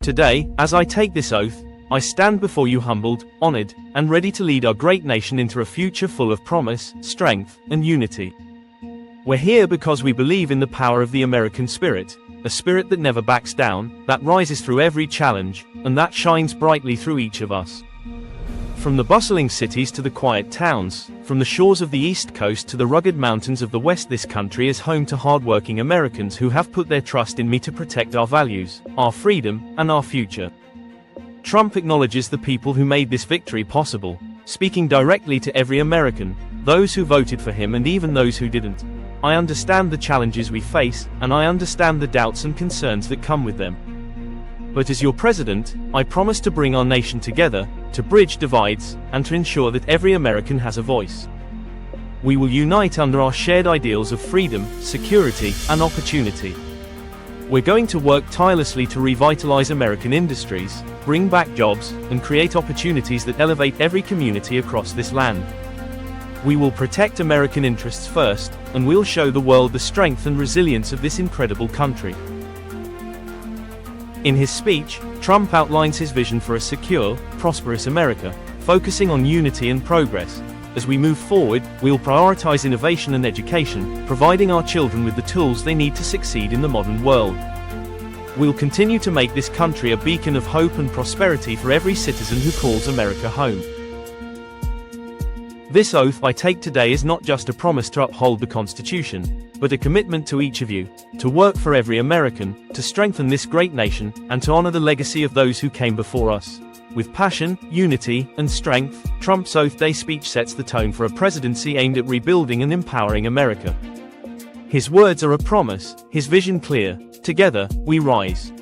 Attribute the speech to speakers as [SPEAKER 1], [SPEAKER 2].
[SPEAKER 1] Today, as I take this oath, I stand before you humbled, honored, and ready to lead our great nation into a future full of promise, strength, and unity. We're here because we believe in the power of the American spirit, a spirit that never backs down, that rises through every challenge, and that shines brightly through each of us. From the bustling cities to the quiet towns, from the shores of the East Coast to the rugged mountains of the West, this country is home to hardworking Americans who have put their trust in me to protect our values, our freedom, and our future. Trump acknowledges the people who made this victory possible, speaking directly to every American, those who voted for him and even those who didn't. I understand the challenges we face, and I understand the doubts and concerns that come with them. But as your president, I promise to bring our nation together, to bridge divides, and to ensure that every American has a voice. We will unite under our shared ideals of freedom, security, and opportunity. We're going to work tirelessly to revitalize American industries, bring back jobs, and create opportunities that elevate every community across this land. We will protect American interests first, and we'll show the world the strength and resilience of this incredible country. In his speech, Trump outlines his vision for a secure, prosperous America, focusing on unity and progress. As we move forward, we'll prioritize innovation and education, providing our children with the tools they need to succeed in the modern world. We'll continue to make this country a beacon of hope and prosperity for every citizen who calls America home. This oath I take today is not just a promise to uphold the Constitution, but a commitment to each of you, to work for every American, to strengthen this great nation, and to honor the legacy of those who came before us. With passion, unity, and strength, Trump's Oath Day speech sets the tone for a presidency aimed at rebuilding and empowering America. His words are a promise, his vision clear. Together, we rise.